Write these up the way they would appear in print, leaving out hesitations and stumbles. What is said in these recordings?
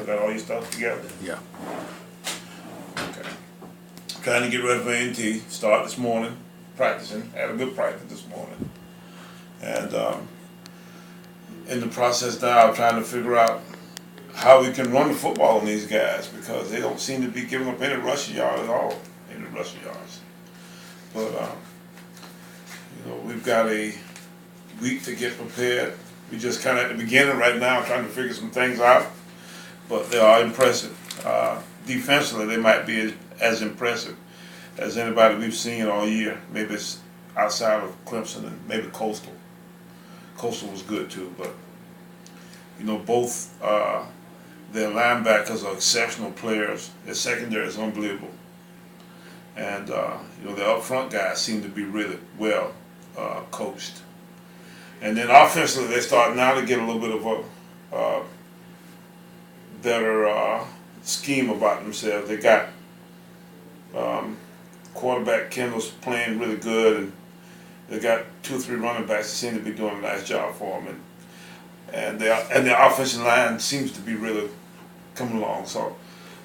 got all your stuff together? Yeah. Okay. Trying to get ready for A&T. Start this morning, practicing. Had a good practice this morning. And in the process now, I'm trying to figure out how we can run the football on these guys because they don't seem to be giving up any rushing yards at all. Any rushing yards. But, we've got a week to get prepared. We just kind of at the beginning right now trying to figure some things out. But they are impressive. Defensively, they might be as impressive as anybody we've seen all year. Maybe it's outside of Clemson and maybe Coastal. Coastal was good too, but both their linebackers are exceptional players. Their secondary is unbelievable, and their up front guys seem to be really well coached. And then offensively, they start now to get a little bit of a better scheme about themselves. They got quarterback Kendall's playing really good, and they got 2 or 3 running backs that seem to be doing a nice job for them, and their offensive line seems to be really coming along. So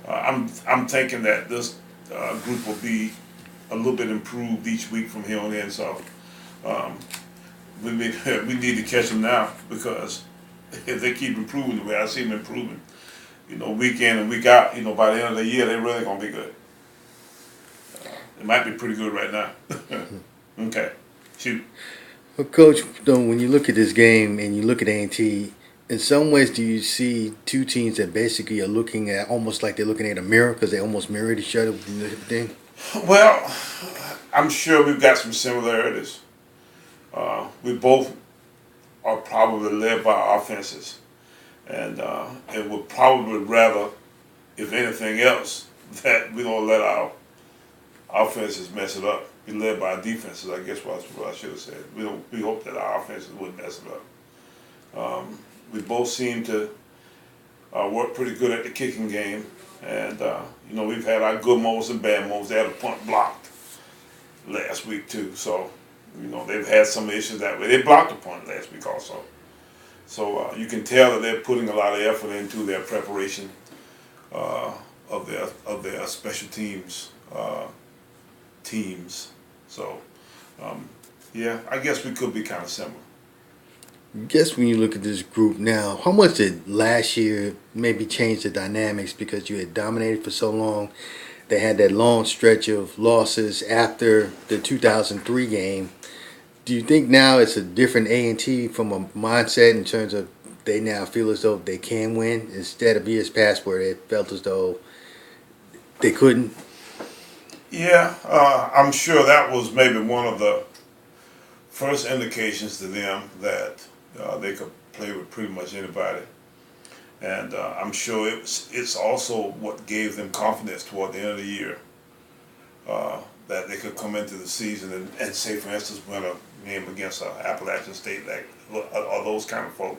I'm thinking that this group will be a little bit improved each week from here on in. So we need to catch them now because if they keep improving the way I see them improving, week in and week out, by the end of the year, they're really gonna be good. It might be pretty good right now. Okay, shoot. Well, Coach, when you look at this game and you look at A&T, in some ways, do you see two teams that basically are looking at almost like they're looking at a mirror because they almost mirrored each other with everything? Well, I'm sure we've got some similarities. We both are probably led by offenses, and would probably rather, if anything else, that we don't let our offenses mess it up. Be led by our defenses, I guess was what I should have said. We hope that our offenses wouldn't mess it up. We both seem to work pretty good at the kicking game, and we've had our good moments and bad moments. They had a punt blocked last week too, so they've had some issues that way. They blocked a punt last week also, so you can tell that they're putting a lot of effort into their preparation of their special teams. So, I guess we could be kind of similar. I guess when you look at this group now, how much did last year maybe change the dynamics because you had dominated for so long? They had that long stretch of losses after the 2003 game. Do you think now it's a different A&T from a mindset in terms of they now feel as though they can win instead of years past where they felt as though they couldn't? Yeah, I'm sure that was maybe one of the first indications to them that they could play with pretty much anybody, and I'm sure it's also what gave them confidence toward the end of the year that they could come into the season and say, for instance, win a game against Appalachian State, or those kind of folk.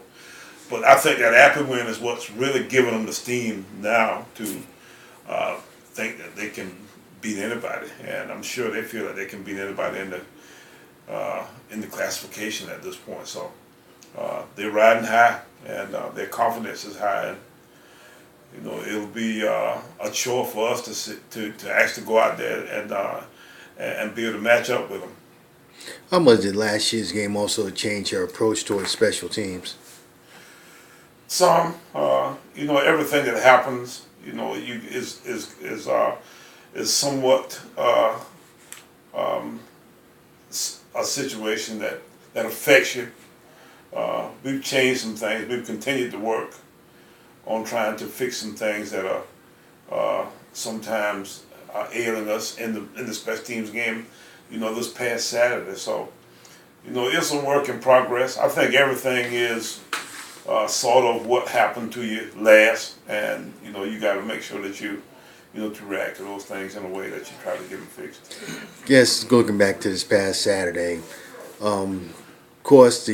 But I think that Appy win is what's really giving them the steam now to think that they can beat anybody, and I'm sure they feel that they can beat anybody in the classification at this point. So they're riding high, and their confidence is high, and it'll be a chore for us to actually go out there and be able to match up with them. How much did last year's game also change your approach towards special teams? Some, everything that happens, is somewhat a situation that affects you. We've changed some things. We've continued to work on trying to fix some things that are sometimes ailing us in the special teams game. This past Saturday. So, it's a work in progress. I think everything is sort of what happened to you last, and you got to make sure that you to react to those things in a way that you try to get them fixed. Yes, looking back to this past Saturday, of course,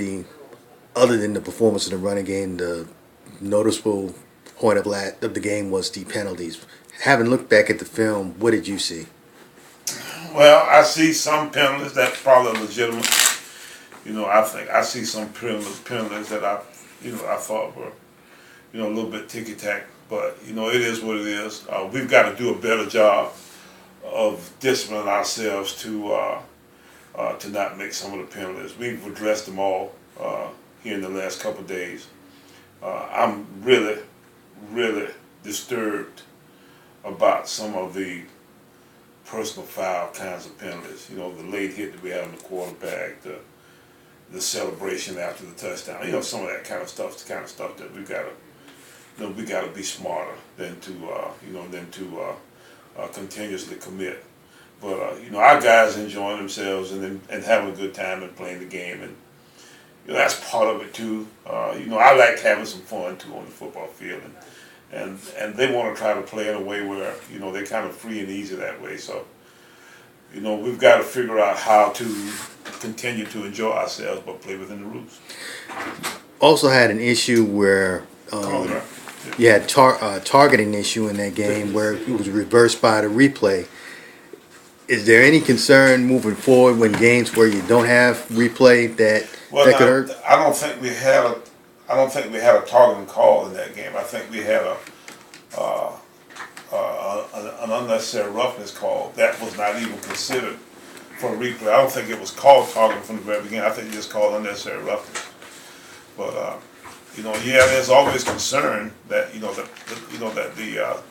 other than the performance of the running game, the noticeable point of the game was the penalties. Having looked back at the film, what did you see? Well, I see some penalties that's probably legitimate. I think I see some penalties that I thought were, a little bit ticky-tack But it is what it is. We've got to do a better job of disciplining ourselves to not make some of the penalties. We've addressed them all here in the last couple of days. I'm really, really disturbed about some of the personal foul kinds of penalties. The late hit that we had on the quarterback, the celebration after the touchdown. Some of that kind of stuff. The kind of stuff that we gotta be smarter than to continuously commit. But our guys enjoying themselves and having a good time and playing the game, and that's part of it too. I like having some fun too on the football field, and they want to try to play in a way where they're kind of free and easy that way. So we've got to figure out how to continue to enjoy ourselves but play within the rules. Also had an issue where you had targeting issue in that game where it was reversed by the replay. Is there any concern moving forward when games where you don't have replay that could hurt? I don't think we had a targeting call in that game. I think we had an unnecessary roughness call that was not even considered for a replay. I don't think it was called targeting from the very beginning. I think it just called unnecessary roughness. But there's always concern that that the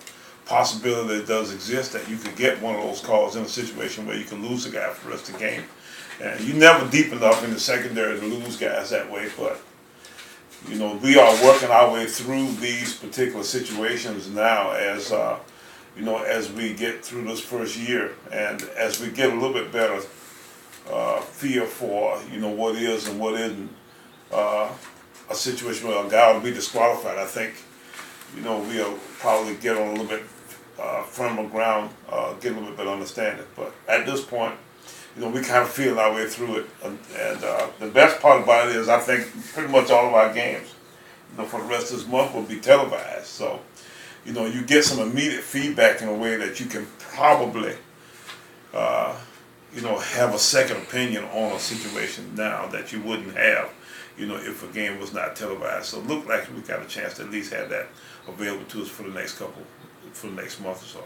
possibility that does exist that you could get one of those calls in a situation where you can lose a guy for the rest of the game. And you're never deep enough in the secondary to lose guys that way, but we are working our way through these particular situations now as as we get through this first year, and as we get a little bit better feel for what is and what isn't a situation where a guy will be disqualified. I think we'll probably get on a little bit firmer ground, get a little bit better understanding. But at this point, we kind of feel our way through it, and the best part about it is I think pretty much all of our games, for the rest of this month will be televised. So, you get some immediate feedback in a way that you can probably, have a second opinion on a situation now that you wouldn't have, if a game was not televised. So it looked like we got a chance to at least have that available to us for the next month or so.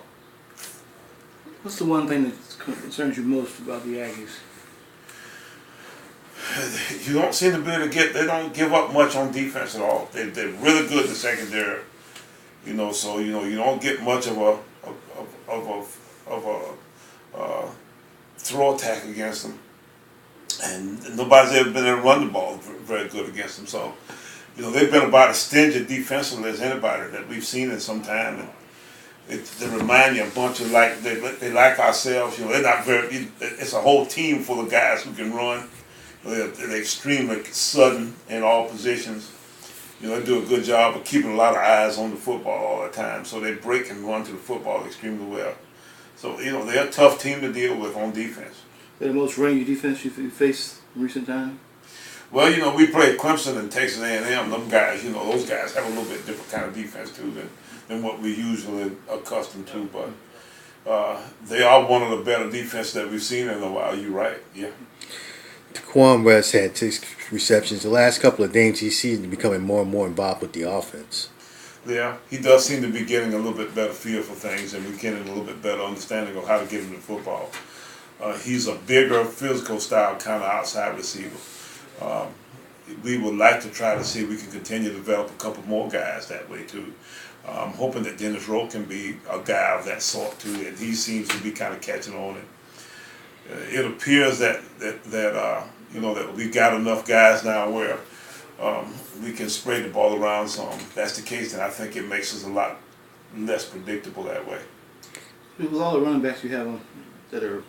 What's the one thing that concerns you most about the Aggies? You don't seem to be able to they don't give up much on defense at all. They're really good in the secondary, so you don't get much of a throw attack against them, and nobody's ever been able to run the ball very good against them. So, they've been about as stingy defensively as anybody that we've seen in some time. And they remind you a bunch of they like ourselves. They're not very. It's a whole team full of guys who can run. They're extremely sudden in all positions. They do a good job of keeping a lot of eyes on the football all the time. So they break and run to the football extremely well. So they're a tough team to deal with on defense. They're the most rangy defense you've faced in recent time? Well, we played Clemson and Texas A&M. Them guys, those guys have a little bit different kind of defense too than what we're usually accustomed to. But they are one of the better defenses that we've seen in a while. You're right, yeah. Quinn West had 6 receptions. The last couple of games, he seems to be becoming more and more involved with the offense. Yeah, he does seem to be getting a little bit better feel for things, and we're getting a little bit better understanding of how to get him the football. He's a bigger, physical style kind of outside receiver. We would like to try to see if we can continue to develop a couple more guys that way too. I'm hoping that Dennis Rowe can be a guy of that sort too, and he seems to be kind of catching on it. It appears that we got enough guys now where we can spread the ball around some. If that's the case, then I think it makes us a lot less predictable that way. With all the running backs you have that are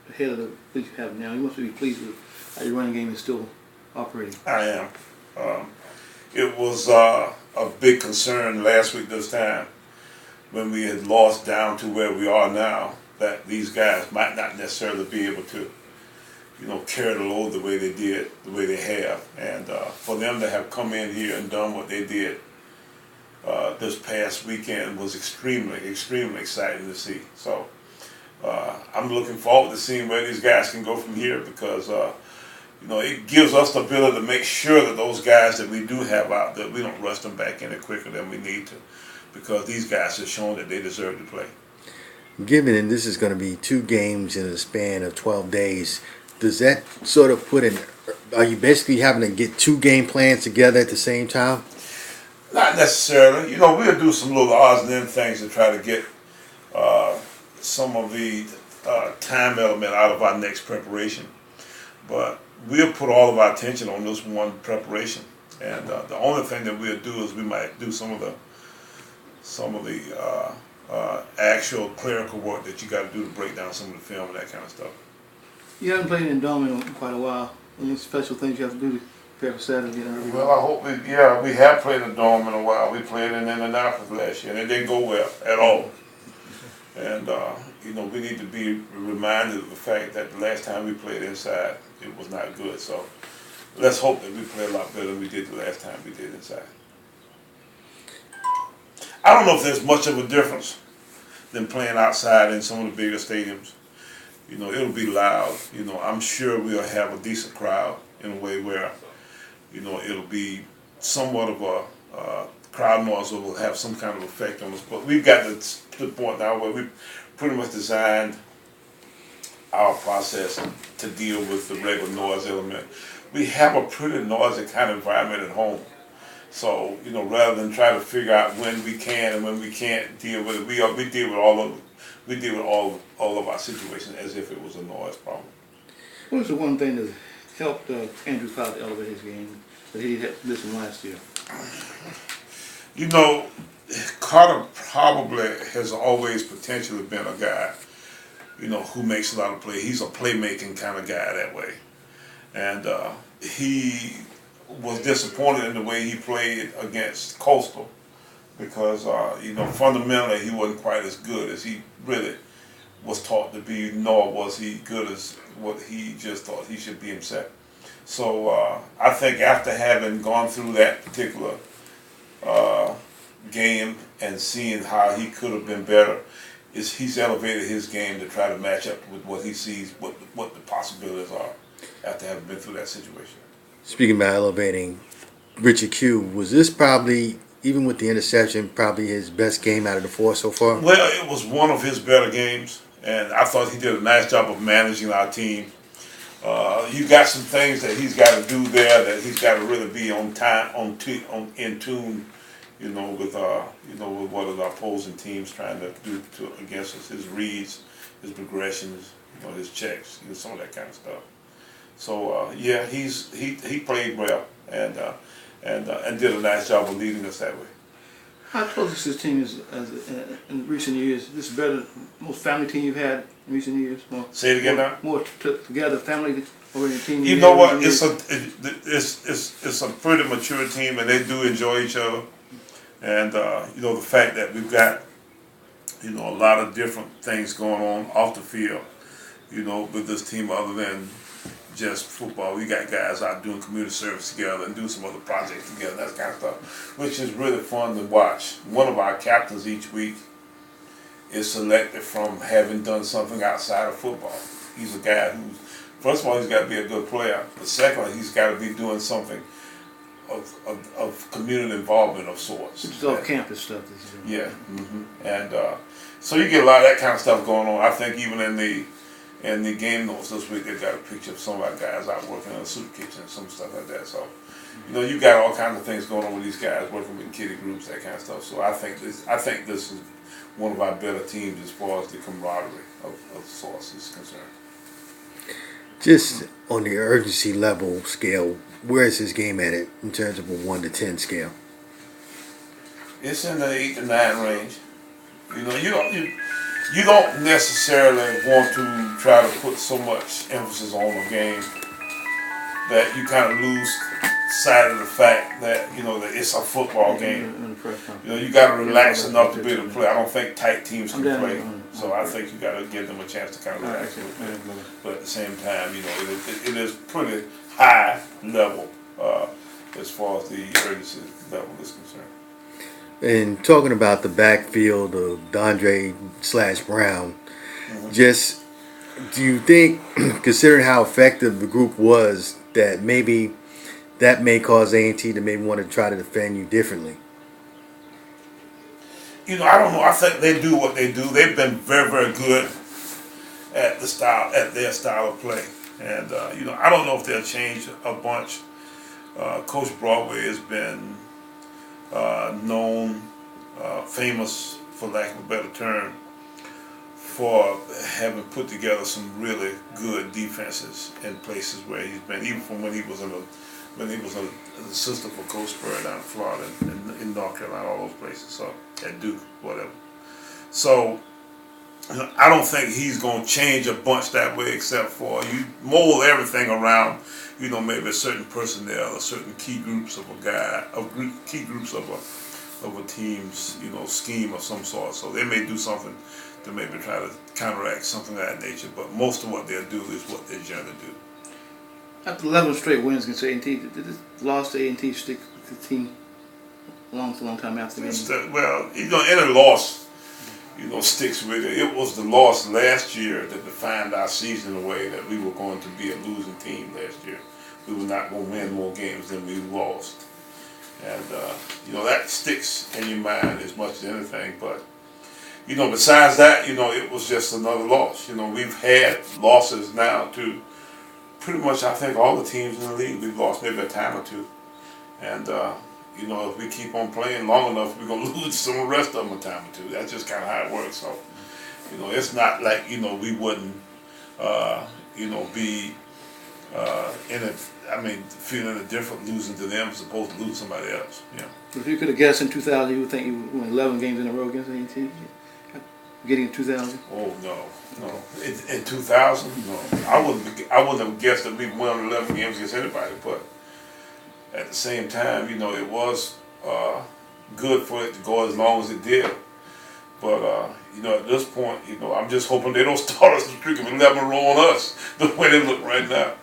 ahead of the things you have now, you must be pleased with how your running game is still operating. I am. It was a big concern last week this time when we had lost down to where we are now, that these guys might not necessarily be able to, carry the load the way they did, the way they have. And for them to have come in here and done what they did this past weekend was extremely, extremely exciting to see. So I'm looking forward to seeing where these guys can go from here, because it gives us the ability to make sure that those guys that we do have out there, we don't rush them back in it quicker than we need to. because these guys have shown that they deserve to play. Given that this is going to be 2 games in a span of 12 days, does that sort of put in? Are you basically having to get 2 game plans together at the same time? Not necessarily. You know, we'll do some little odds and end things to try to get some of the time element out of our next preparation. But we'll put all of our attention on this one preparation. And the only thing that we'll do is we might do some of the actual clerical work that you got to do to break down some of the film and that kind of stuff. You haven't played in Dome in quite a while. Any special things you have to do to prepare for Saturday? Well, I hope we have played a Dome in a while. We played in Indianapolis last year, and it didn't go well at all. And you know, we need to be reminded of the fact that the last time we played inside, it was not good. So let's hope that we play a lot better than we did the last time we did inside. I don't know if there's much of a difference than playing outside in some of the bigger stadiums. You know, it'll be loud. You know, I'm sure we'll have a decent crowd in a way where, you know, it'll be somewhat of a crowd noise that will have some kind of effect on us. But we've got to the point now where we've pretty much designed our process to deal with the regular noise element. We have a pretty noisy kind of environment at home. So, you know, rather than try to figure out when we can and when we can't deal with it, we deal with all of our situations as if it was a noise problem. What was the one thing that helped Andrew Pough to elevate his game that he had missing last year? You know, Carter probably has always potentially been a guy, you know, who makes a lot of plays. He's a playmaking kind of guy that way. And he was disappointed in the way he played against Coastal because, you know, fundamentally he wasn't quite as good as he really was taught to be, nor was he good as what he just thought he should be himself. So I think after having gone through that particular game and seeing how he could have been better, he's elevated his game to try to match up with what he sees, what the possibilities are after having been through that situation. Speaking about elevating, Richard Q, was this probably, even with the interception, probably his best game out of the 4 so far? Well, it was one of his better games, and I thought he did a nice job of managing our team. You got some things that he's got to do there, that he's got to really be on time, in tune, you know, with what are the opposing teams trying to do against us. His reads, his progressions, you know, his checks, you know, some of that kind of stuff. So yeah, he played well and did a nice job of leading us that way. How close is this team in recent years? This is better, most family team you've had in recent years. Say it again now. More together, family oriented team. You know what? It's a pretty mature team, and they do enjoy each other. And you know, the fact that we've got, you know, a lot of different things going on off the field, you know, with this team other than just football. We got guys out doing community service together and do some other projects together, that kind of stuff, which is really fun to watch. One of our captains each week is selected from having done something outside of football. He's a guy who, first of all, he's got to be a good player, but secondly, he's got to be doing something of community involvement of sorts. It's off-campus stuff. Yeah, and so you get a lot of that kind of stuff going on. I think even in the game notes this week, they got a picture of some of our guys out working in a soup kitchen and some stuff like that. So, you know, you got all kinds of things going on with these guys working with kiddie groups, that kind of stuff. So I think this is one of our better teams as far as the camaraderie of sorts is concerned. Just on the urgency level scale, where is this game at it in terms of a 1 to 10 scale? It's in the 8 to 9 range. You know, you don't necessarily want to try to put so much emphasis on a game that you kind of lose sight of the fact that, you know, that it's a football game. You know, you got to relax enough to be able to play. I don't think tight teams can play, so I think you got to give them a chance to kind of relax a little bit. But at the same time, you know, it is pretty high level as far as the urgency level is concerned. And talking about the backfield of Dondre/Brown, just do you think, considering how effective the group was, that maybe that may cause A&T to maybe want to try to defend you differently? I don't know. I think they do what they do. They've been very, very good at their style of play. And I don't know if they'll change a bunch. Coach Broadway has been known, famous, for lack of a better term, for having put together some really good defenses in places where he's been, even from when he was an assistant for Coach Spur down in Florida, in North Carolina, all those places. So at Duke, whatever. So I don't think he's going to change a bunch that way, except for you mold everything around, maybe a certain personnel, or certain key groups of key groups of a team's, scheme of some sort. So they may do something to maybe try to counteract something of that nature, but most of what they'll do is what they generally do. After 11 straight wins against A&T, did this loss to A&T stick with the team a long time after the game? Well, any loss, sticks with it. It was the loss last year that defined our season in a way that we were going to be a losing team last year. We were not going to win more games than we lost. And, that sticks in your mind as much as anything. But, besides that, it was just another loss. We've had losses now to pretty much, I think, all the teams in the league. We've lost maybe a time or two. And, if we keep on playing long enough, we're going to lose some of the rest of them a time or two. That's just kind of how it works. So, it's not like, we wouldn't, be feeling a different losing to them as opposed to losing somebody else. Yeah. If you could have guessed in 2000, you would think you would win 11 games in a row against A&T? Getting in 2000? Oh, no. In 2000, no. I wouldn't have guessed that we'd win 11 games against anybody, but at the same time, it was good for it to go as long as it did. But, at this point, I'm just hoping they don't start us a streak of 11 row on us the way they look right now.